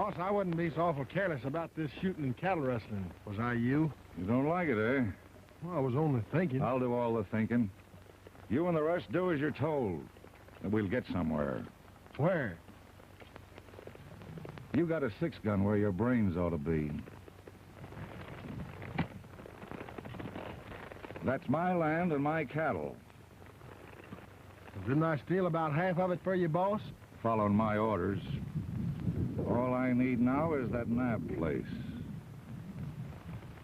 Boss, I wouldn't be so awful careless about this shooting and cattle rustling, was I you? You don't like it, eh? Well, I was only thinking. I'll do all the thinking. You and the rest do as you're told, and we'll get somewhere. Where? You got a six-gun where your brains ought to be. That's my land and my cattle. Didn't I steal about half of it for you, boss? Following my orders. All I need now is that Nab place.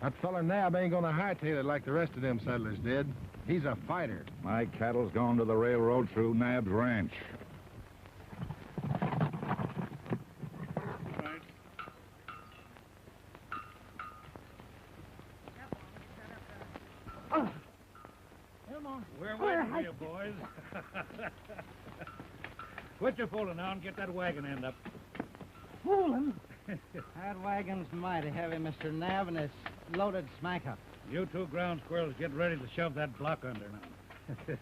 That feller Nab ain't gonna hightail it like the rest of them settlers did. He's a fighter. My cattle's gone to the railroad through Nab's ranch. We're waiting for you, boys. Quit your fooling now and get that wagon end up. Fooling? That wagon's mighty heavy, Mr. Nab, and it's loaded smack up. You two ground squirrels get ready to shove that block under now.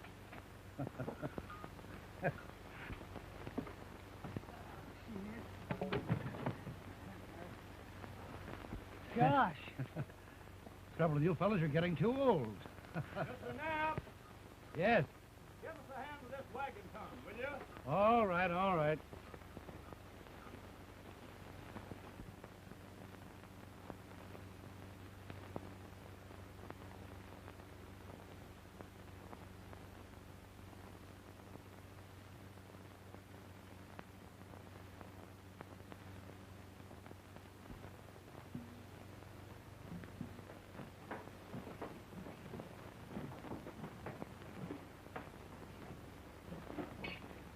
Gosh. Trouble with you fellas, you're getting too old. Mr. Nab! Yes. Give us a hand with this wagon tongue, will you? All right, all right.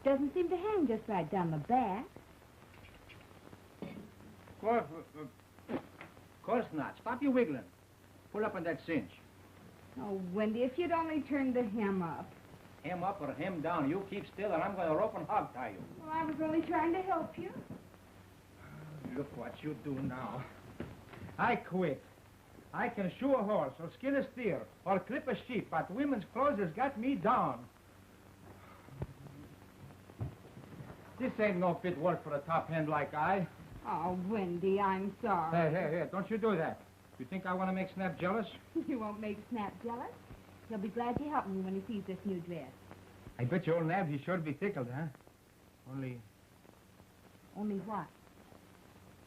Doesn't seem to hang just right down the back. Of course not. Stop you wiggling. Pull up on that cinch. Oh, Wendy, if you'd only turn the hem up. Hem up or hem down. You keep still and I'm going to rope and hog tie you. Well, I was only trying to help you. Look what you do now. I quit. I can shoe a horse or skin a steer or clip a sheep, but women's clothes has got me down. This ain't no fit work for a top hand like I. Oh, Wendy, I'm sorry. Hey, don't you do that. You think I want to make Snap jealous? You won't make Snap jealous. He'll be glad to help me when he sees this new dress. I bet you old Nab he's sure to be tickled, huh? Only what?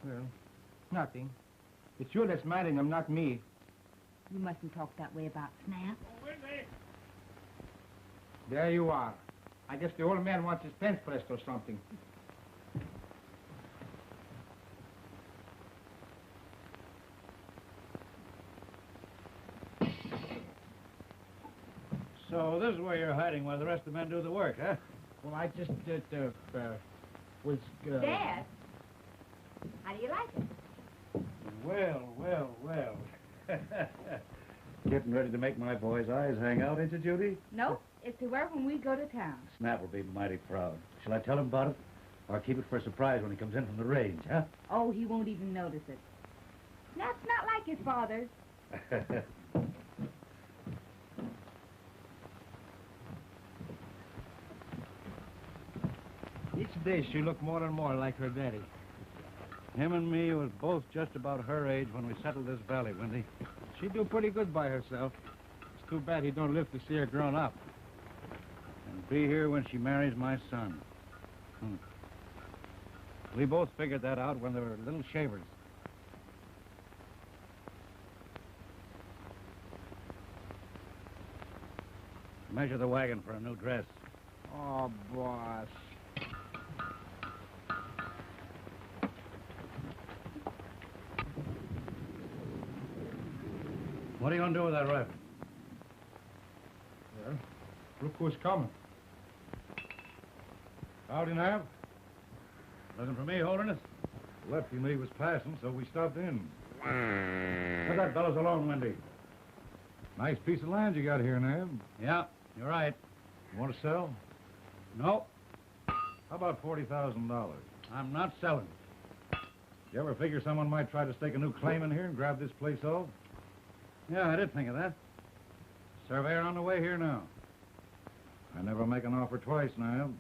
well, nothing. It's you that's marrying him, not me. You mustn't talk that way about Snap. Oh, Wendy! There you are. I guess the old man wants his pants pressed or something. So this is where you're hiding while the rest of the men do the work, huh? Well, I just was... Dad, how do you like it? Well. Getting ready to make my boy's eyes hang out, ain't you, Judy? No, it's to wear when we go to town. Snap will be mighty proud. Shall I tell him about it? Or keep it for a surprise when he comes in from the range, huh? Oh, he won't even notice it. Snap's not like his father. Each day she looked more and more like her daddy. Him and me was both just about her age when we settled this valley, Wendy. She do pretty good by herself. It's too bad he don't live to see her grown up. And be here when she marries my son. We both figured that out when they were little shavers. Measure the wagon for a new dress. Oh, boss. What are you going to do with that rifle? Well, look who's coming. Howdy, Nab. Looking for me, Holderness? Lefty and me was passing, so we stopped in. Let that fellows alone, Wendy. Nice piece of land you got here, Nab. Yeah, you're right. You want to sell? No, How about $40,000? I'm not selling. You ever figure someone might try to stake a new claim in here and grab this place off? Yeah, I did think of that. Surveyor on the way here now. I never make an offer twice, Nab.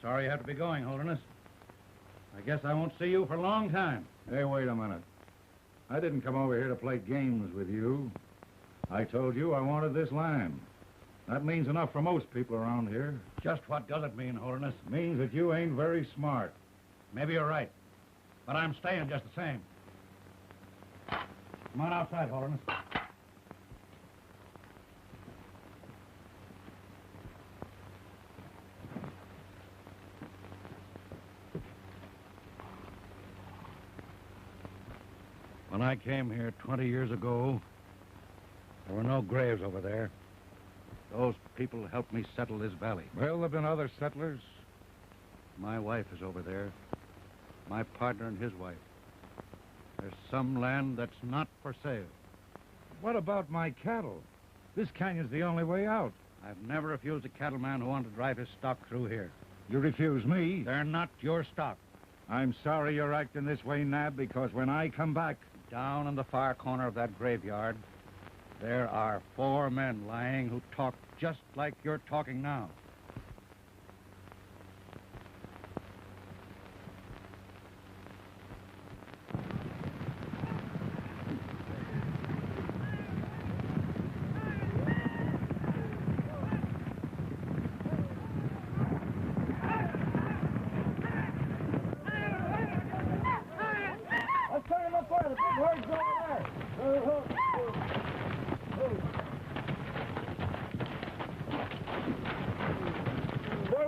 Sorry you have to be going, Holderness. I guess I won't see you for a long time. Hey, wait a minute. I didn't come over here to play games with you. I told you I wanted this land. That means enough for most people around here. Just what does it mean, Holiness? Means that you ain't very smart. Maybe you're right. But I'm staying just the same. Come on outside, Holiness. When I came here 20 years ago, there were no graves over there. Those people helped me settle this valley. Well, there've been other settlers. My wife is over there. My partner and his wife. There's some land that's not for sale. What about my cattle? This canyon's the only way out. I've never refused a cattleman who wanted to drive his stock through here. You refuse me. They're not your stock. I'm sorry you're acting this way, Nab, because when I come back... Down in the far corner of that graveyard, there are 4 men lying who talk just like you're talking now.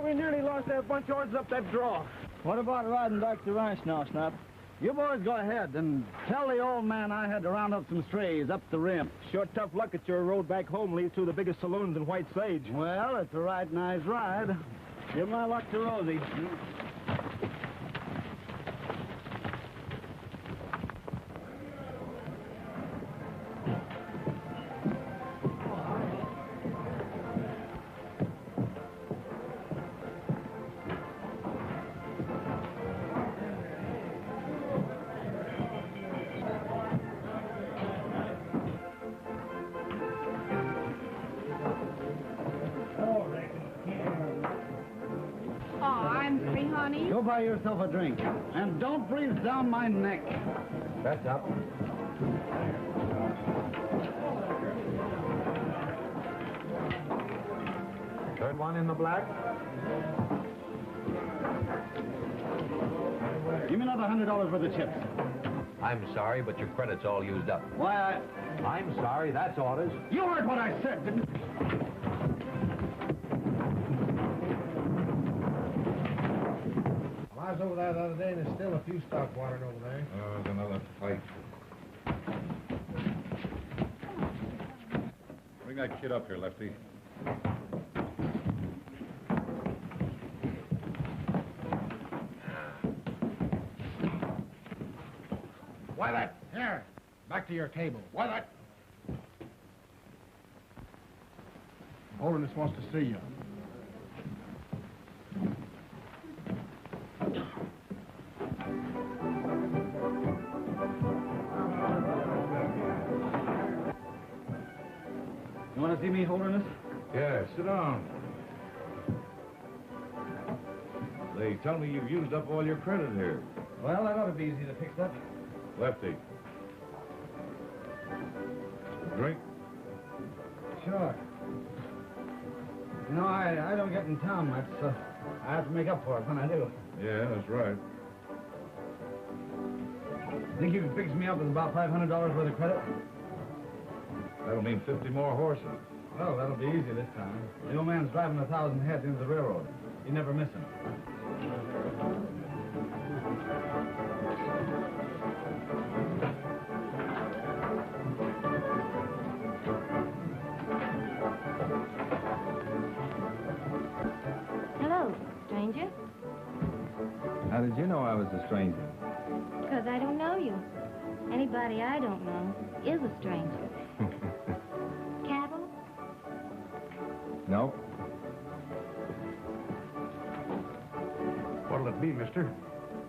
We nearly lost that bunch of horses up that draw. What about riding back to the ranch now, Snap? You boys go ahead and tell the old man I had to round up some strays up the rim. Sure tough luck that your road back home leads through the biggest saloons in White Sage. Well, it's a right nice ride. Give my luck to Rosie. Go buy yourself a drink. And don't breathe down my neck. That's up. Third one in the black. Give me another $100 worth of chips. I'm sorry, but your credit's all used up. Why, I'm sorry, that's orders. you heard what I said, didn't you? I was over there the other day, and there's still a few stock watering over there. Oh, there's another fight. Bring that kid up here, Lefty. Why that? Here, back to your table. Why that? Holiness wants to see you. You want to see me, Holiness? Yeah, sit down. They tell me you've used up all your credit here. Well, that ought to be easy to fix up. Lefty. Drink? Sure. You know, I don't get in town much, so I have to make up for it when I do. Yeah, that's right. Think you can fix me up with about $500 worth of credit? That'll mean 50 more horses. Well, that'll be easy this time. The old man's driving 1,000 head into the railroad. You never miss him. Hello, stranger. How did you know I was a stranger? Because I don't know you. Anybody I don't know is a stranger. Cattle? No. What'll it be, mister?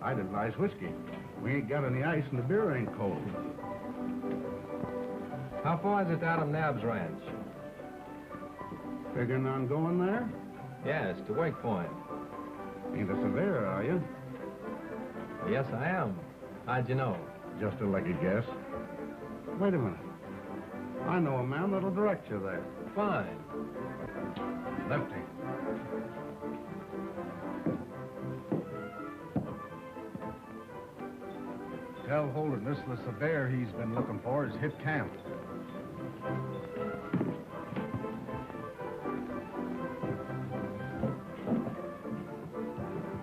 I'd advise whiskey. We ain't got any ice and the beer ain't cold. How far is it to Adam Nabb's ranch? Figuring on going there? Yes, to Wake Point. Ain't a surveyor, are you? Yes, I am. How'd you know? Just a lucky guess. Wait a minute. I know a man that'll direct you there. Fine. Lefty. Tell Holden this is the bear he's been looking for has hit camp.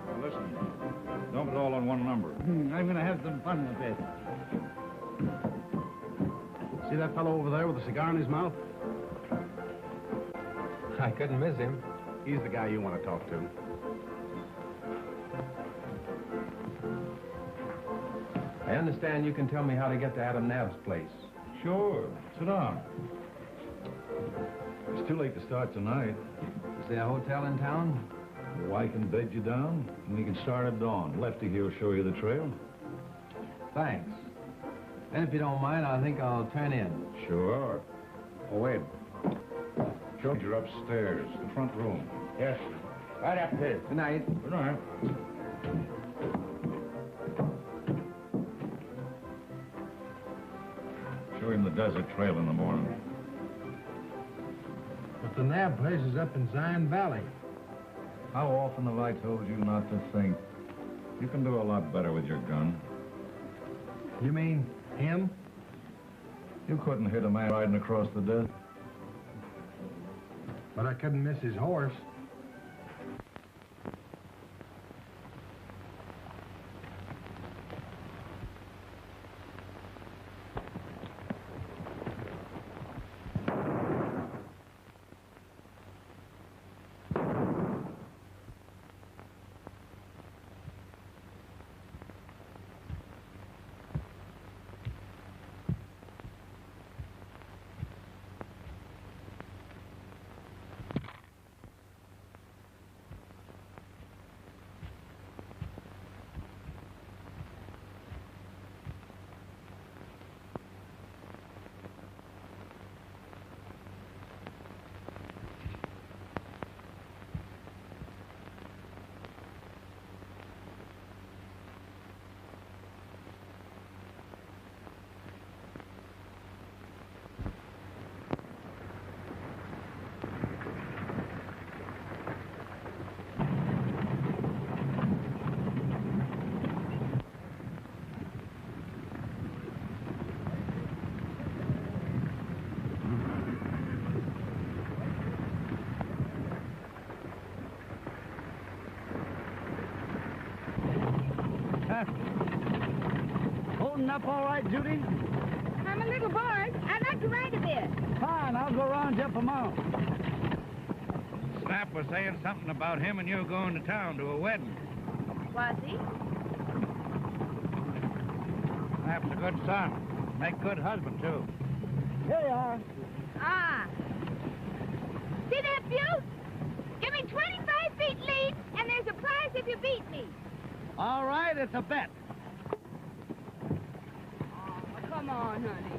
Now listen, dump it all on one number. I'm gonna have some fun with this. See that fellow over there with a cigar in his mouth? I couldn't miss him. He's the guy you want to talk to. I understand you can tell me how to get to Adam Nabb's place. Sure. Sit down. It's too late to start tonight. Is there a hotel in town? Your wife can bed you down, and we can start at dawn. Lefty here will show you the trail. Thanks. And if you don't mind, I think I'll turn in. Sure. Oh, wait. George, you're upstairs, the front room. Yes. Right up here. Good night. Good night. Show him the desert trail in the morning. But the Nab place is up in Zion Valley. How often have I told you not to think? You can do a lot better with your gun. You mean him? You couldn't hit a man riding across the desert. But I couldn't miss his horse. Holding up all right, Judy? I'm a little bored. I'd like to ride a bit. Fine, I'll go around you up a mount. Snap was saying something about him and you going to town to a wedding. Was he? Snap's a good son. Make good husband, too. Here you are. Ah. See that butte? Give me 25 feet lead, and there's a prize if you beat me. All right, it's a bet. Oh, come on, honey.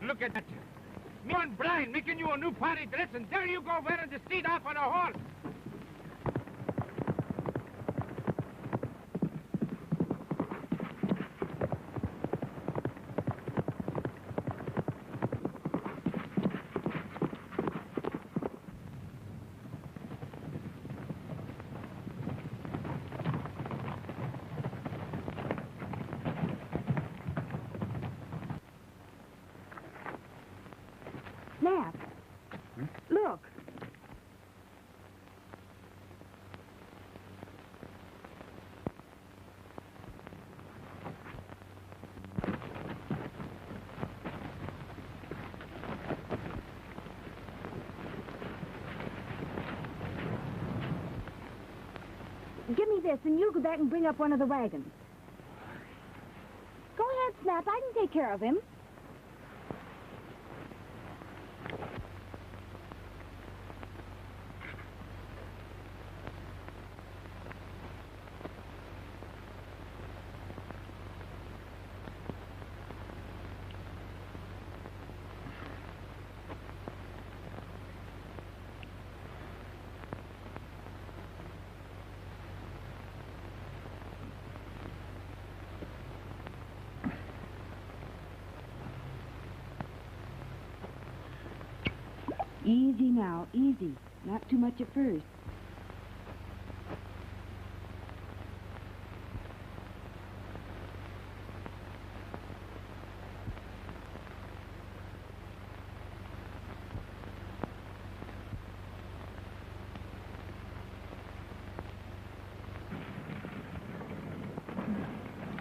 Look at that. Me and Brian making you a new party dress, and there you go wearing the seat off on a horse. Snap. Look. Give me this, and you go back and bring up one of the wagons. Go ahead, Snap. I can take care of him. Easy now, easy. Not too much at first.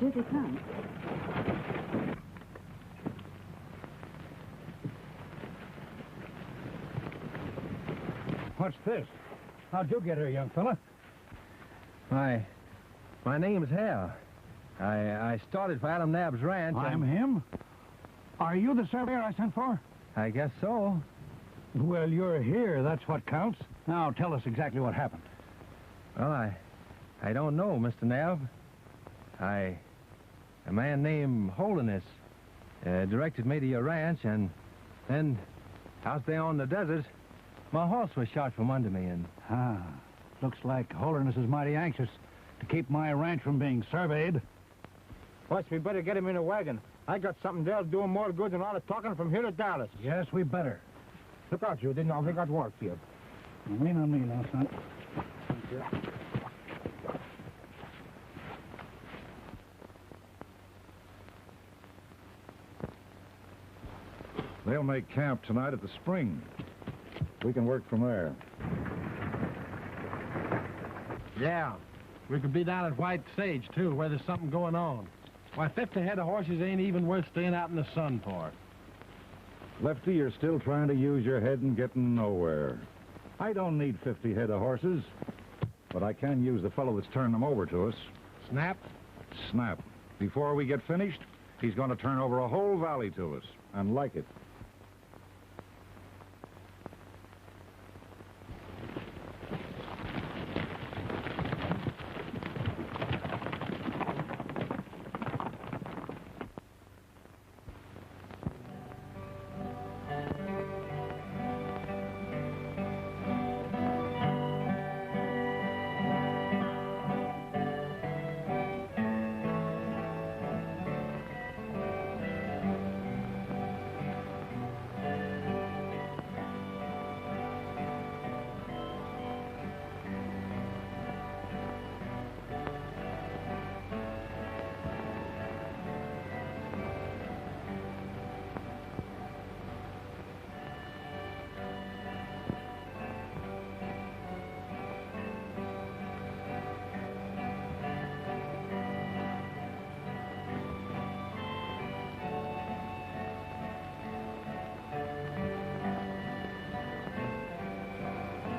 Here they come. What's this? How'd you get here, young fella? My name's Hare. I started for Adam Nabb's ranch. I'm him? Are you the surveyor I sent for? I guess so. Well, you're here. That's what counts. Now, tell us exactly what happened. Well, I don't know, Mr. Nabb. A man named Holiness directed me to your ranch, and then out there on the desert, my horse was shot from under me, and... Looks like Holiness is mighty anxious to keep my ranch from being surveyed. Boss, we better get him in a wagon. I got something that'll do him more good than all the talking from here to Dallas. Yes, we better. Look out, you didn't know they got work for you. Lean on me now, son. They'll make camp tonight at the spring. We can work from there. Yeah. We could be down at White Sage, too, where there's something going on. Why, 50 head of horses ain't even worth staying out in the sun for. Lefty, you're still trying to use your head and getting nowhere. I don't need 50 head of horses, but I can use the fellow that's turned them over to us. Snap? Snap. Before we get finished, he's going to turn over a whole valley to us, and like it.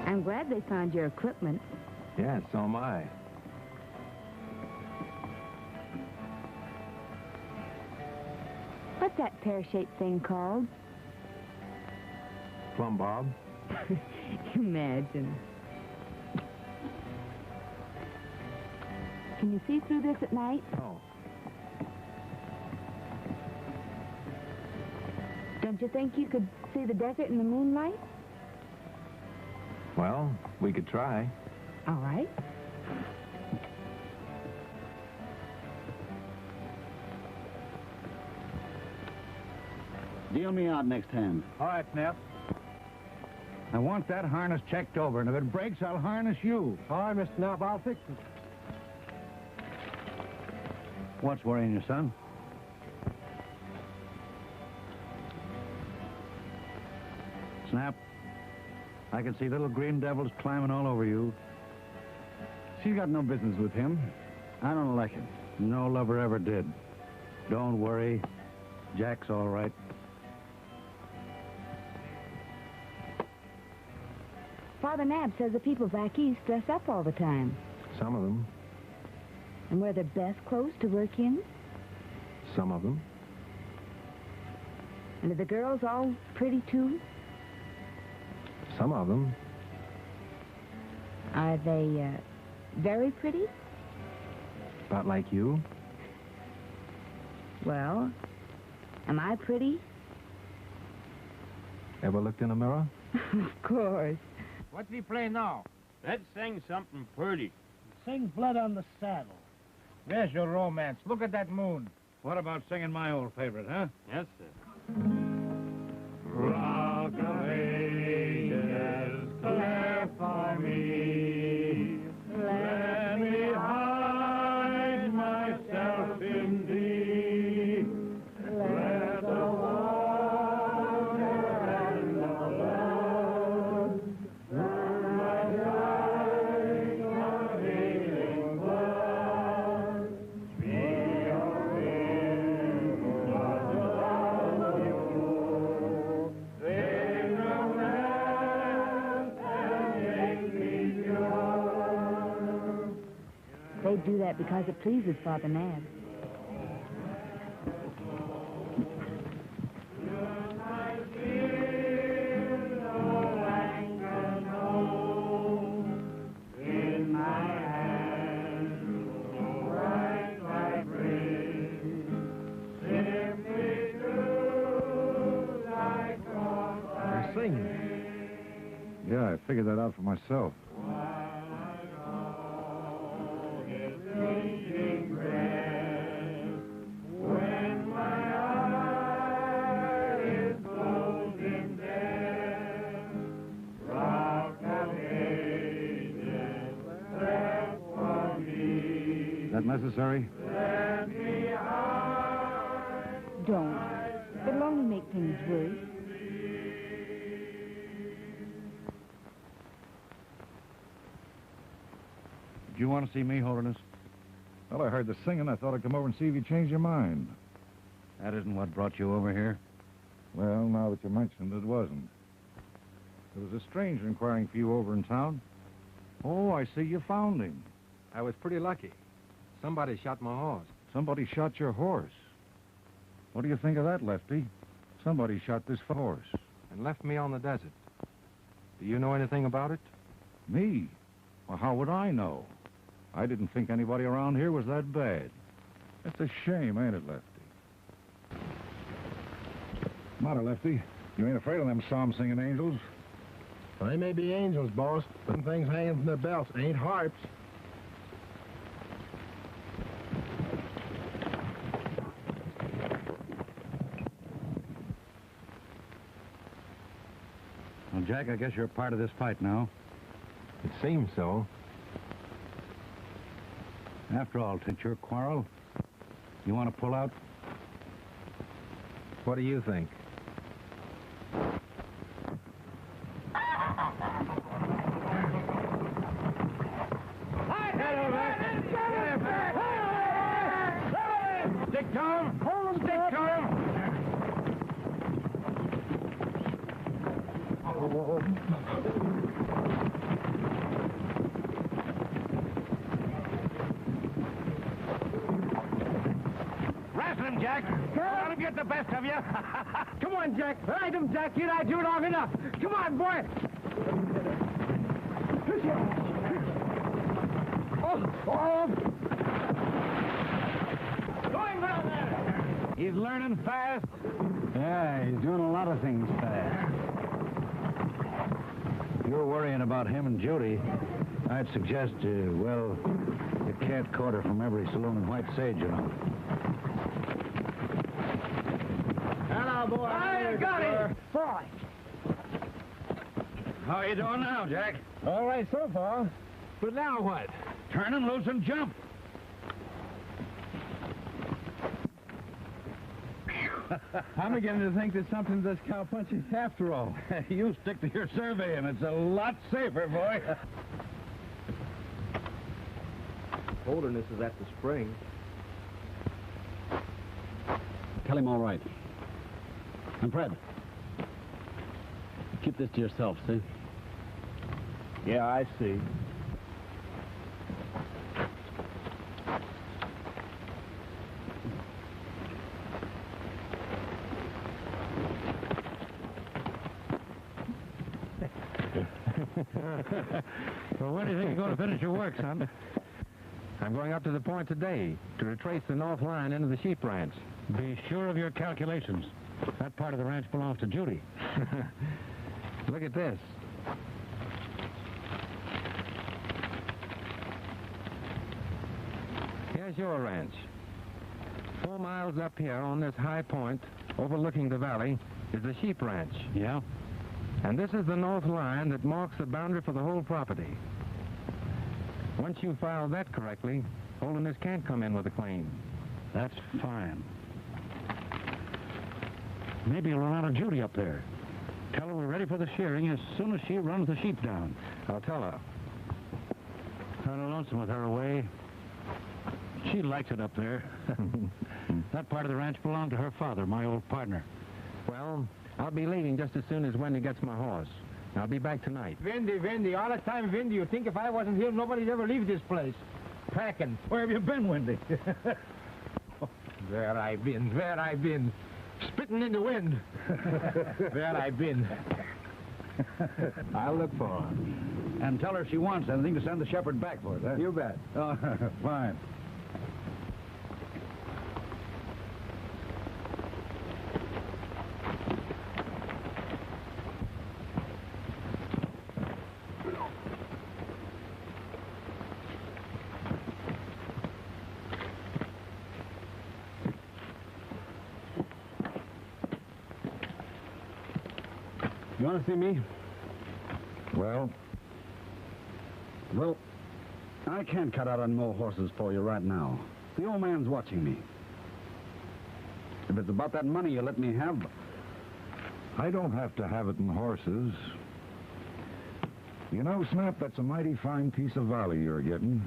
I'm glad they found your equipment. Yeah, so am I. What's that pear-shaped thing called? Plumb bob. Imagine. Can you see through this at night? Oh. Don't you think you could see the desert in the moonlight? Well, we could try. All right. Deal me out next hand. All right, Snap. I want that harness checked over, and if it breaks, I'll harness you. All right, Mr. Nabb, I'll fix it. What's worrying you, son? Snap, I can see little green devils climbing all over you. She's got no business with him. I don't like it. No lover ever did. Don't worry. Jack's all right. Father Nabb says the people back east dress up all the time. Some of them. And wear their best clothes to work in. Some of them. And are the girls all pretty, too? Some of them. Are they, very pretty? About like you. Well, am I pretty? Ever looked in a mirror? Of course. What's he playing now? Let's sing something pretty. Sing Blood on the Saddle. There's your romance. Look at that moon. What about singing my old favorite, huh? Yes, sir. Rockaway, would do that because it pleases Father Nab. They're singing. Yeah, I figured that out for myself. Is that necessary? Don't. It'll only make things worse. Do you want to see me, Holiness? Well, I heard the singing. I thought I'd come over and see if you changed your mind. That isn't what brought you over here. Well, now that you mentioned it, it wasn't. There was a stranger inquiring for you over in town. Oh, I see you found him. I was pretty lucky. Somebody shot my horse. Somebody shot your horse. What do you think of that, Lefty? Somebody shot this horse. And left me on the desert. Do you know anything about it? Me? Well, how would I know? I didn't think anybody around here was that bad. It's a shame, ain't it, Lefty? Matter, Lefty. You ain't afraid of them psalm-singing angels? Well, they may be angels, boss. Them things hanging from their belts ain't harps. Well, Jack, I guess you're a part of this fight now. It seems so. After all, it's your quarrel. You want to pull out? What do you think? Stick to him! Hold him! Stick to him! Wrestle him, Jack! Let him get the best of you! Come on, Jack! Ride him, Jack! You and I do long enough! Come on, boy! Going down there! He's learning fast. Yeah, he's doing a lot of things fast. If you're worrying about him and Judy, I'd suggest, well, you can't court her from every saloon in White Sage, you know. Hello, boy. I got him! Boy. How are you doing now, Jack? All right so far. But now what? Turn him loose and jump. I'm beginning to think there's something to this cowpunching after all. You stick to your surveying. It's a lot safer, boy. Holiness is at the spring. Tell him all right. And Fred, keep this to yourself, see? Yeah, I see. Well, when do you think you're going to finish your work, son? I'm going up to the point today to retrace the north line into the sheep ranch. Be sure of your calculations. That part of the ranch belongs to Judy. Look at this. Here's your ranch. 4 miles up here on this high point, overlooking the valley, is the sheep ranch. Yeah? And this is the north line that marks the boundary for the whole property. Once you file that correctly, Holiness can't come in with a claim. That's fine. Maybe you'll run out of Judy up there. Tell her we're ready for the shearing as soon as she runs the sheep down. I'll tell her. Kind of lonesome with her away. She likes it up there. That part of the ranch belonged to her father, my old partner. Well, I'll be leaving just as soon as Wendy gets my horse. I'll be back tonight. Wendy, all the time, Wendy. You think if I wasn't here, nobody'd ever leave this place. packing. Where have you been, Wendy? Where I been? Spitting in the wind. Where I been? I'll look for her. And tell her if she wants anything to send the shepherd back for it, huh? You bet. Oh, fine. You want to see me? Well, Well, I can't cut out on more horses for you right now. The old man's watching me. If it's about that money you let me have, I don't have to have it in horses. You know, Snap, that's a mighty fine piece of value you're getting.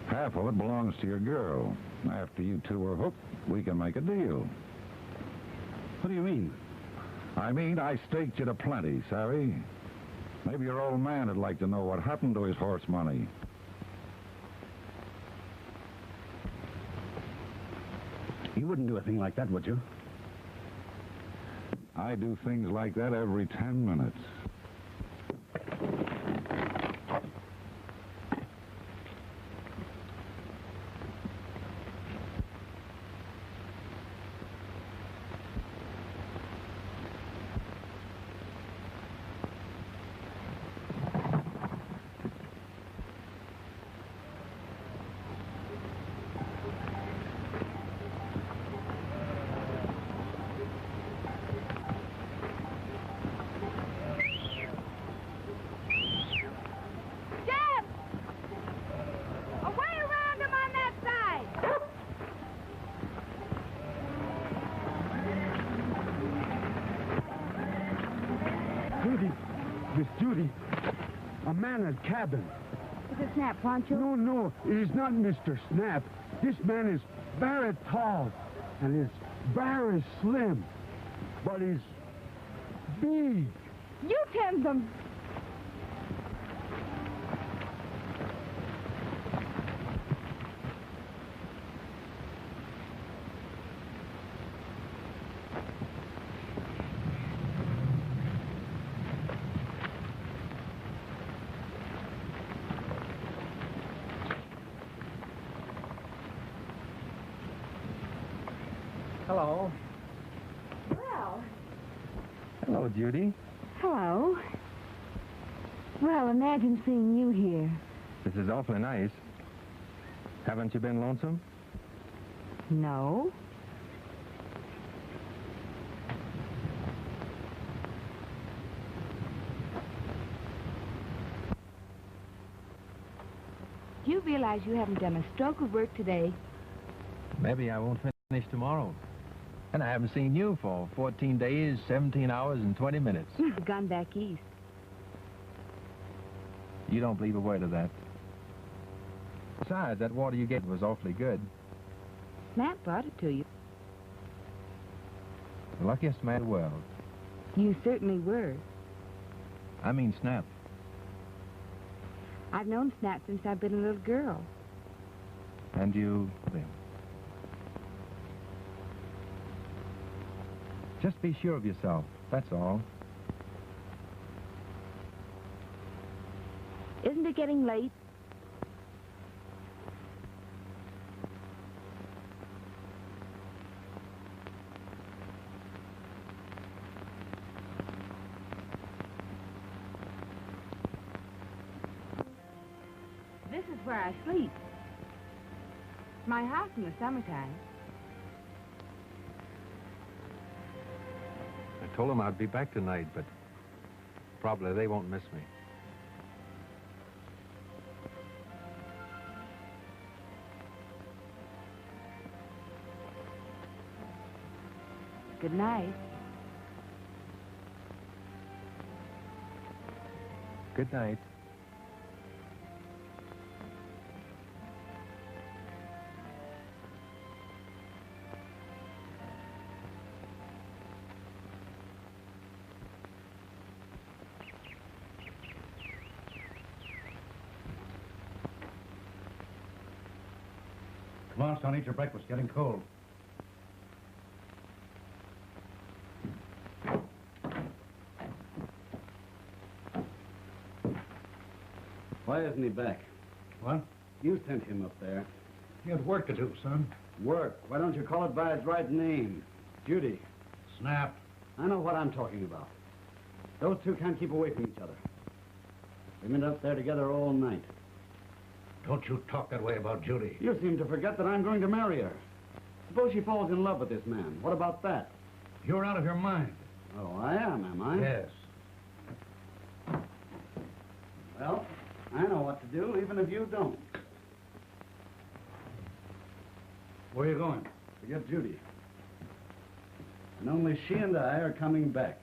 Half of it belongs to your girl. After you two are hooked, we can make a deal. what do you mean? I mean, I staked you to plenty, savvy? Maybe your old man would like to know what happened to his horse money. You wouldn't do a thing like that, would you? I do things like that every 10 minutes. Jeb! Away around him on that side! Judy. Miss Judy. A man at cabin. Is it Snap, Pancho? No, it is not Mr. Snap. This man is very tall and is very slim. But he's big. You tend them. Hello. Well, Hello, Judy. hello. Well, imagine seeing you here. This is awfully nice. Haven't you been lonesome? No. Do you realize you haven't done a stroke of work today? Maybe I won't finish tomorrow. And I haven't seen you for 14 days, 17 hours, and 20 minutes. I've gone back east. You don't believe a word of that. Besides, that water you gave was awfully good. Snap brought it to you. The luckiest man in the world. You certainly were. I mean Snap. I've known Snap since I've been a little girl. And you... Just be sure of yourself, that's all. Isn't it getting late? This is where I sleep. My house in the summertime. I told them I'd be back tonight, but probably they won't miss me. Good night. Good night. Come on, son, eat your breakfast. Getting cold. Why isn't he back? What? You sent him up there. You had work to do, son. Work. Why don't you call it by its right name? Duty. Snap. I know what I'm talking about. Those two can't keep away from each other. They've been up there together all night. Don't you talk that way about Judy. You seem to forget that I'm going to marry her. Suppose she falls in love with this man. What about that? You're out of your mind. Oh, I am I? Yes. Well, I know what to do, even if you don't. Where are you going? To get Judy. And only she and I are coming back.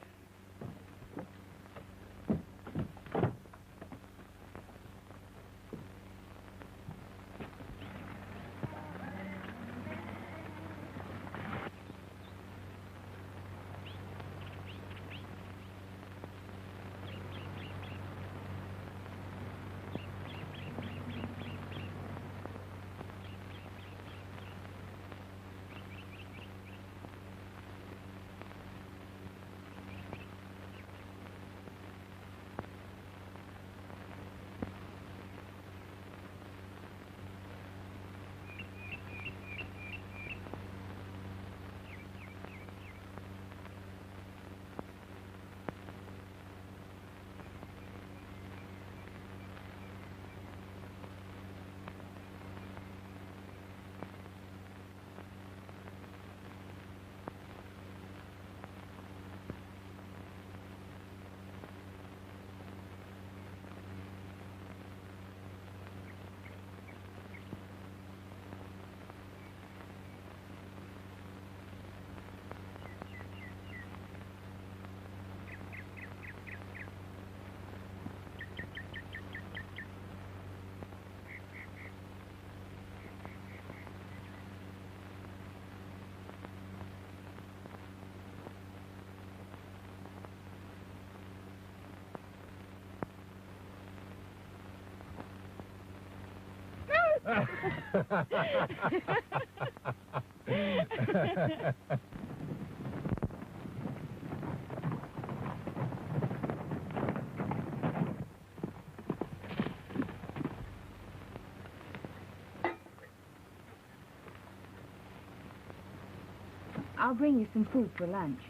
I'll bring you some food for lunch.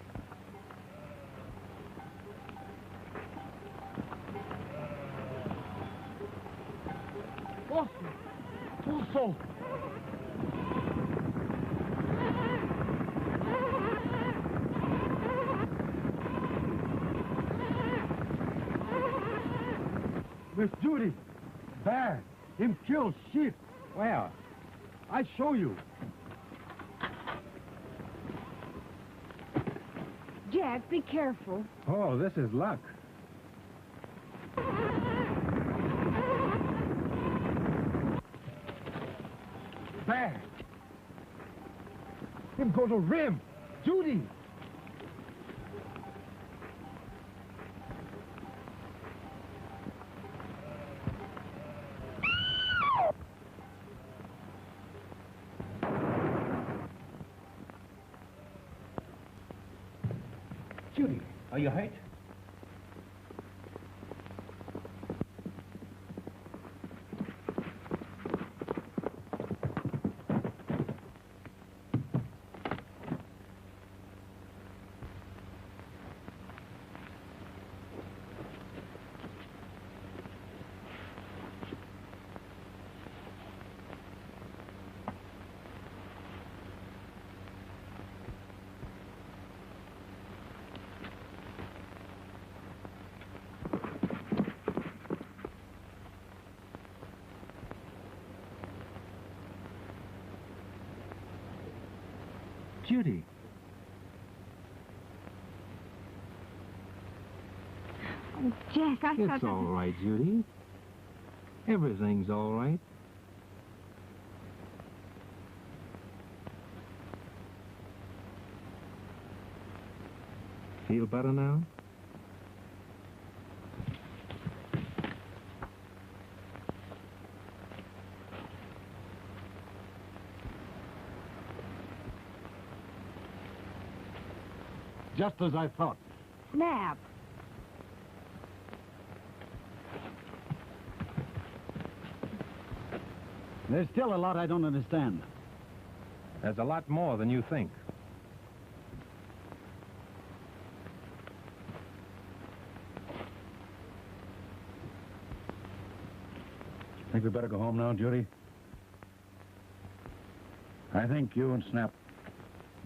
Also. Miss Judy, bad. Him kill sheep. Well, I show you. Jack, be careful. Oh, this is luck. Bad. Him go to rim. Judy. Judy, are you hurt? Judy. Oh, Jack, I thought... It's all right, Judy. Everything's all right. Feel better now? just as I thought. Snap. There's still a lot I don't understand. There's a lot more than you think. Think we better go home now, Judy? I think you and Snap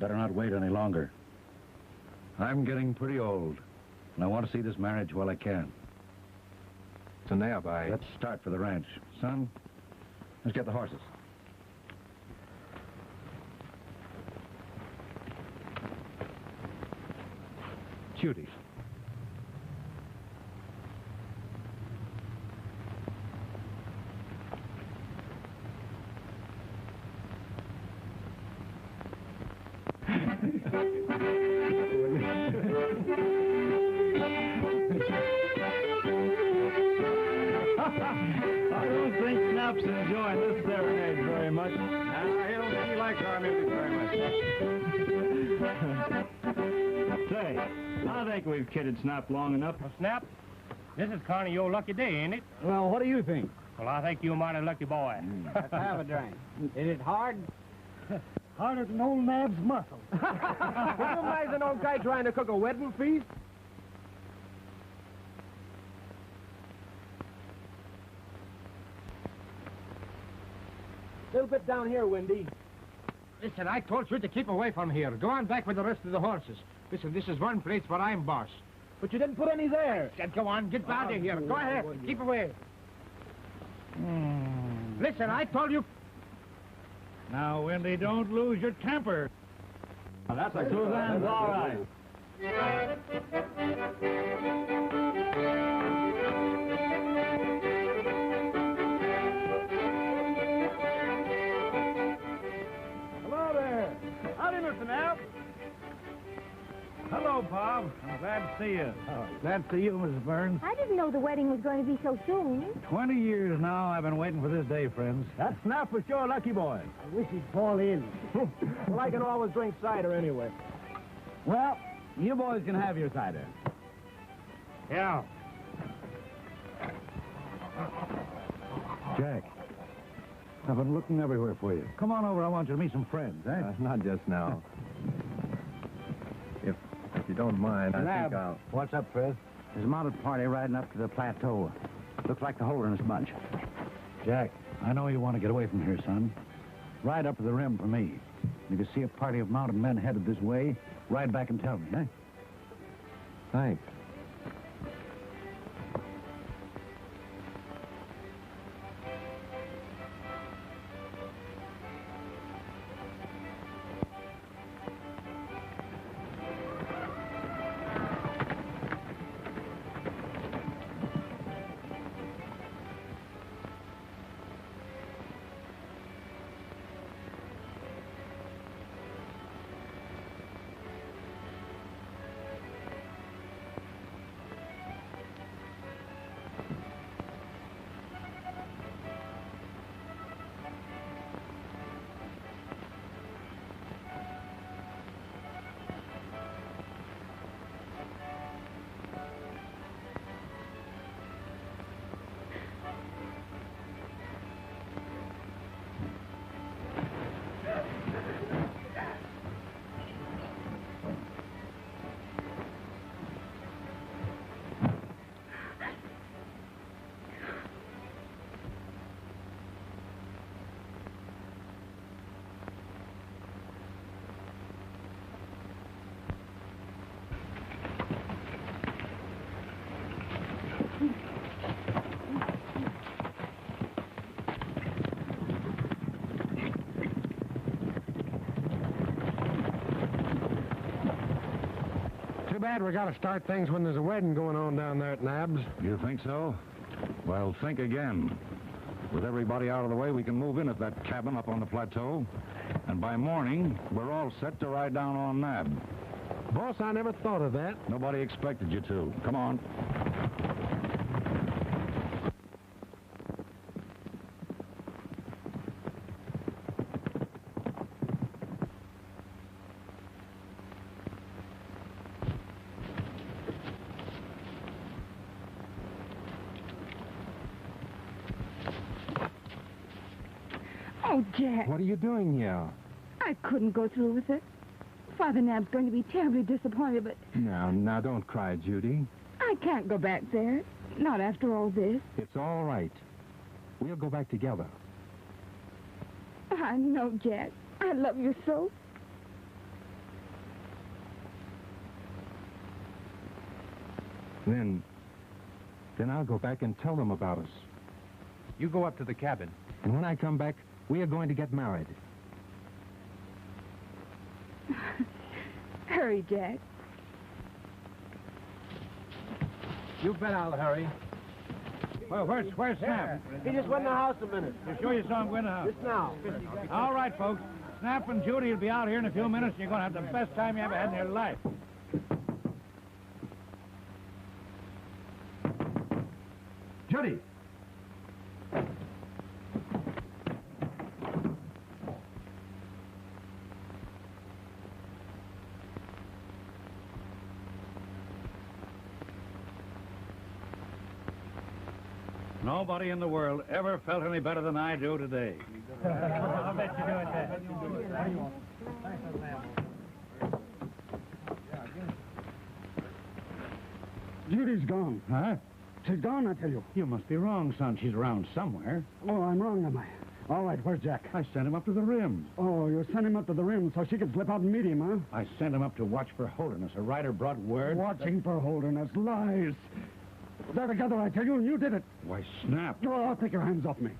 better not wait any longer. I'm getting pretty old, and I want to see this marriage while I can. So Nab, Let's start for the ranch. Son, let's get the horses. Judy. I don't think Snap's enjoying this serenade very much. I don't he likes our music very much. Say, I think we've kidded Snap long enough. Well, Snap, this is kind of your lucky day, ain't it? Well, what do you think? Well, I think you're a mighty lucky boy. Let's have a drink. Is it hard? Harder than old Nab's muscle. Would you imagine an old guy trying to cook a wedding feast? A little bit down here, Wendy. Listen, I told you to keep away from here. Go on back with the rest of the horses. Listen, this is one place where I'm boss. But you didn't put any there. Said, go on, get out of here. Go ahead, keep away. Listen, I told you... Now, Wendy, don't lose your temper. That's a Suzanne's all right. Hello there. Howdy, Mr. Knapp. Hello, Bob. I'm glad to see you. Glad to see you, Mrs. Burns. I didn't know the wedding was going to be so soon. 20 years now I've been waiting for this day, friends. That Snap was sure a lucky boy. I wish he'd fall in. Well, I can always drink cider anyway. Well, you boys can have your cider. Yeah. Jack, I've been looking everywhere for you. Come on over. I want you to meet some friends, eh? Not just now. If you don't mind, I think I'll... What's up, Fred? There's a mounted party riding up to the plateau. Looks like the Holderness bunch. Jack, I know you want to get away from here, son. Ride up to the rim for me. If you see a party of mounted men headed this way, ride back and tell me, eh? Thanks. Too bad we got to start things when there's a wedding going on down there at Nab's. You think so? Well, think again. With everybody out of the way, we can move in at that cabin up on the plateau. And by morning, we're all set to ride down on Nab. Boss, I never thought of that. Nobody expected you to. Come on. Oh, Jack. What are you doing here? I couldn't go through with it. Father Knapp's going to be terribly disappointed, but Now, don't cry, Judy. I can't go back there. Not after all this. It's all right. We'll go back together. I know, Jack. I love you so. Then I'll go back and tell them about us. You go up to the cabin. And when I come back, we are going to get married. Hurry, Jack. You bet I'll hurry. Well, where's Snap? He just went in the house a minute. You sure you saw him go in the house? Just now. All right, folks. Snap and Judy will be out here in a few minutes, and you're going to have the best time you ever had in your life. Judy. Nobody in the world ever felt any better than I do today. I'll bet you do it then. Judy's gone. Huh? She's gone, I tell you. You must be wrong, son. She's around somewhere. Oh, I'm wrong, am I? All right, where's Jack? I sent him up to the rim. Oh, you sent him up to the rim so she could slip out and meet him, huh? I sent him up to watch for Holderness. A rider brought word. Watching for Holderness. Lies. They're together, I tell you, and you did it. Why, Snap. Oh, take your hands off me.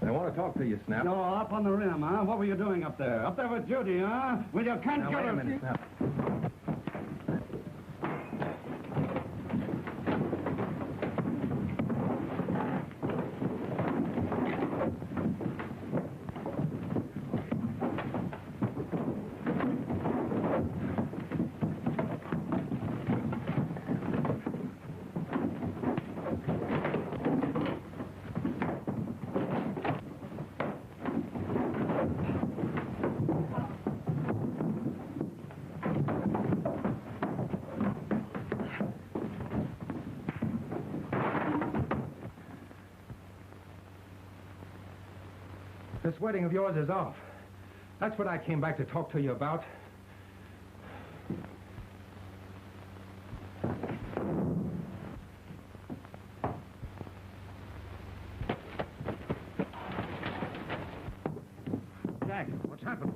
I want to talk to you, Snap. No, up on the rim, huh? What were you doing up there? Up there with Judy, huh? Well, you can't Now, get wait her. a minute, Snap. This wedding of yours is off. That's what I came back to talk to you about. Jack, what's happened?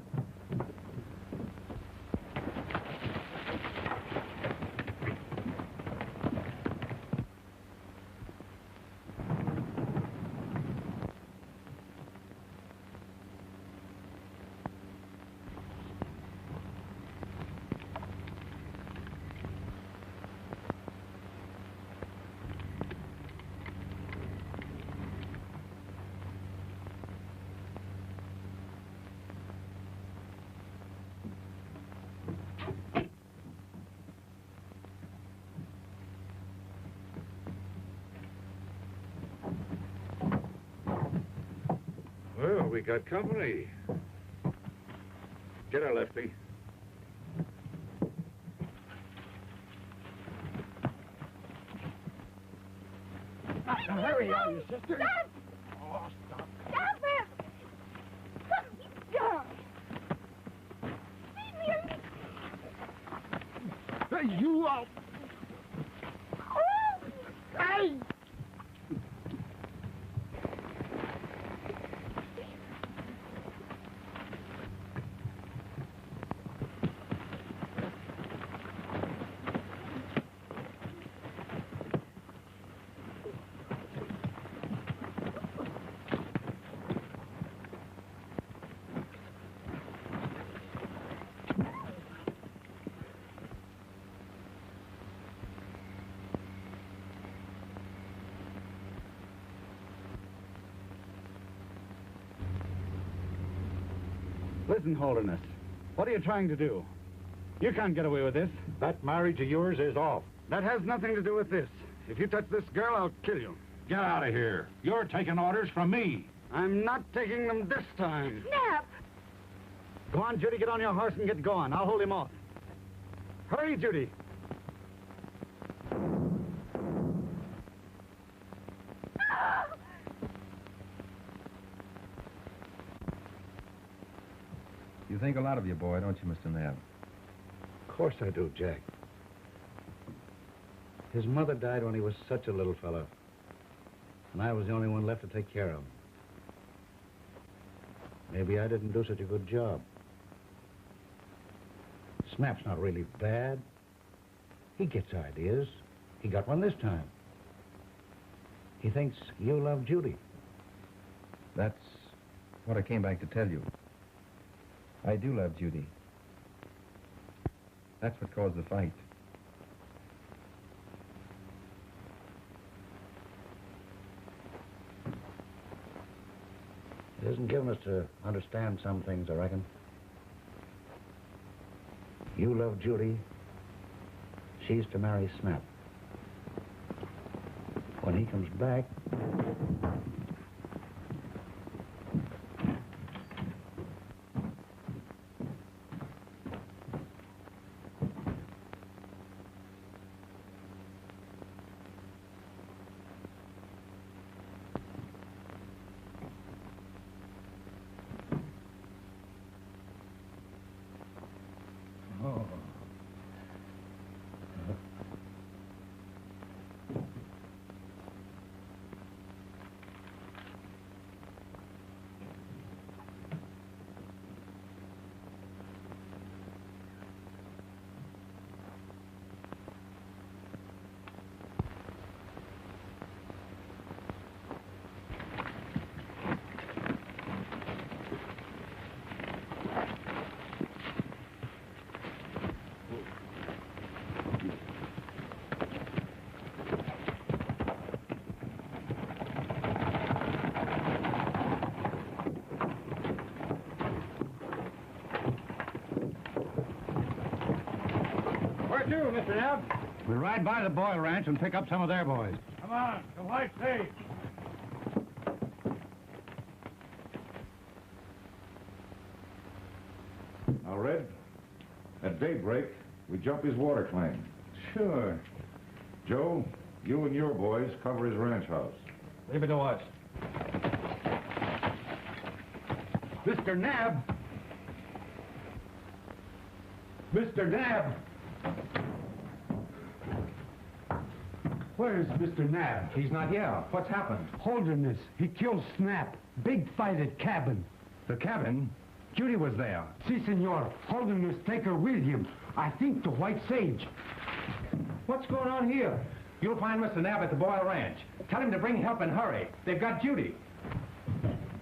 Well, we got company. Get her, Lefty. Hurry, are you, sister? Stop! Oh, stop. Stop it! Stop! Leave me alone. Hey, you out. Oh! Hey! Listen, Holderness. What are you trying to do? You can't get away with this. That marriage of yours is off. That has nothing to do with this. If you touch this girl, I'll kill you. Get out of here. You're taking orders from me. I'm not taking them this time. Snap! Go on, Judy, get on your horse and get going. I'll hold him off. Hurry, Judy. You think a lot of your boy, don't you, Mr. Knapp? Of course I do, Jack. His mother died when he was such a little fellow. And I was the only one left to take care of him. Maybe I didn't do such a good job. Snap's not really bad. He gets ideas. He got one this time. He thinks you love Judy. That's what I came back to tell you. I do love Judy. That's what caused the fight. It isn't given us to understand some things, I reckon. You love Judy. She's to marry Snap. When he comes back... Mr. Knapp. We'll ride by the Boyle Ranch and pick up some of their boys. Come on, the White Sage. Now, Red, at daybreak, we jump his water claim. Sure. Joe, you and your boys cover his ranch house. Leave it to us. Mr. Knapp! Mr. Knapp! Where's Mr. Knapp? He's not here. What's happened? Holderness. He killed Snap. Big fight at cabin. The cabin? Judy was there. Si, senor. Holderness take her with him. I think to White Sage. What's going on here? You'll find Mr. Knapp at the Boyle Ranch. Tell him to bring help and hurry. They've got Judy.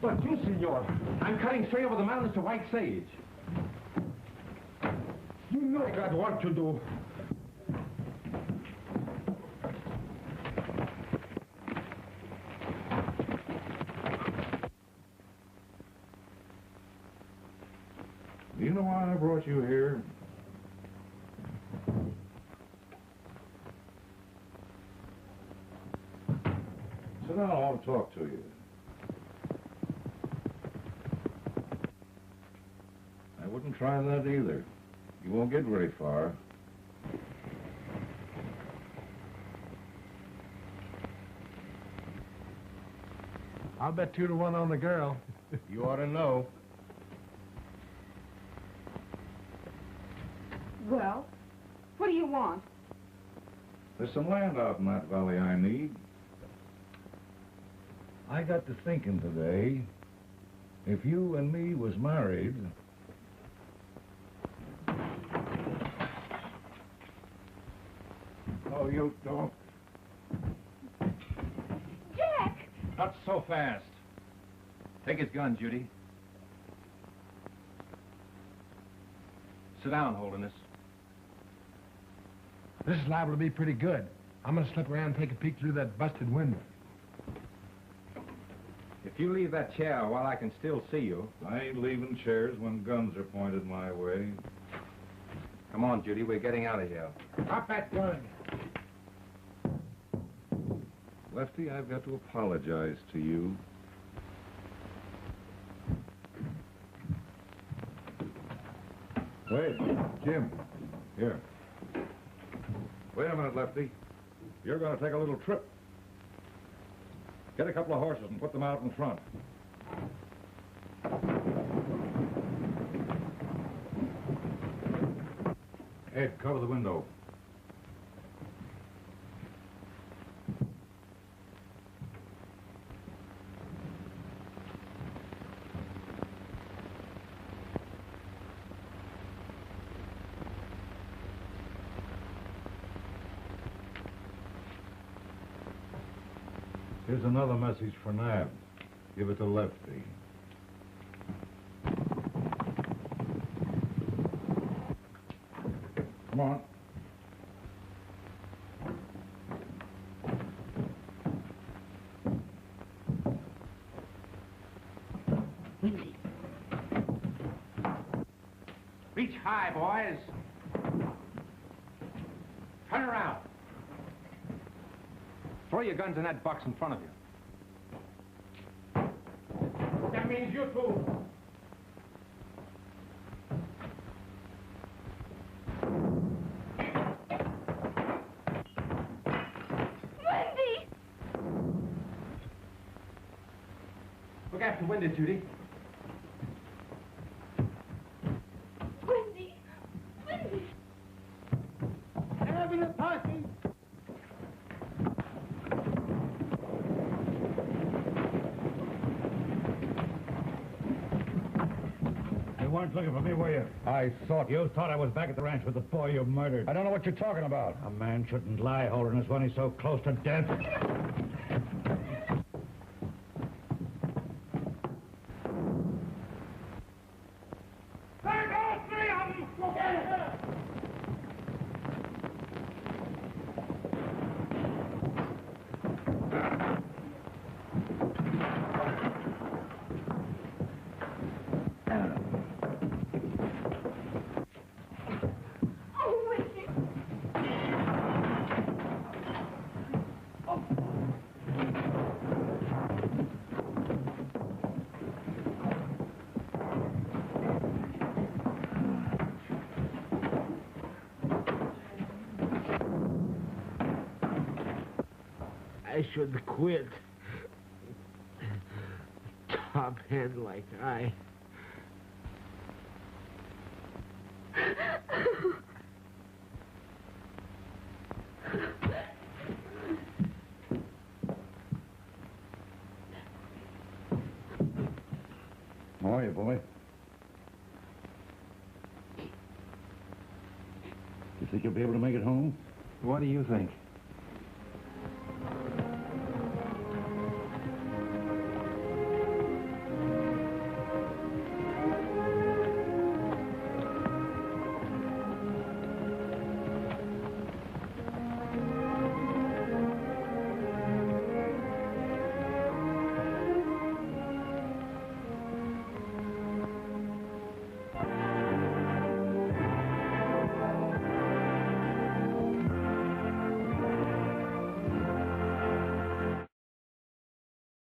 But you, senor. I'm cutting straight over the mountains to White Sage. You know I got work to do. Do you know why I brought you here? Sit down, I want to talk to you. I wouldn't try that either. You won't get very far. I'll bet 2-1 on the girl. You ought to know. Well, what do you want? There's some land out in that valley I need. I got to thinking today, if you and me was married... Oh, you don't. Jack! Not so fast. Take his gun, Judy. Sit down, Holderness. This is liable to be pretty good. I'm going to slip around and take a peek through that busted window. If you leave that chair while I can still see you... I ain't leaving chairs when guns are pointed my way. Come on, Judy, we're getting out of here. Drop that gun. Lefty, I've got to apologize to you. Wait, Jim. Here. Wait a minute, Lefty. You're going to take a little trip. Get a couple of horses and put them out in front. Ed, cover the window. Here's another message for Nab. Give it to Lefty. Come on. Windy. Reach high, boys. Turn around. Throw your guns in that box in front of you. That means you too. Wendy! Look after Wendy, Judy. Wendy! Wendy! Having a party. You weren't looking for me, were you? I thought you thought I was back at the ranch with the boy you murdered. I don't know what you're talking about. A man shouldn't lie holding us when he's so close to death. Oh, Wendy! I should quit. Top hand like I. How are you, boy? You think you'll be able to make it home? What do you think?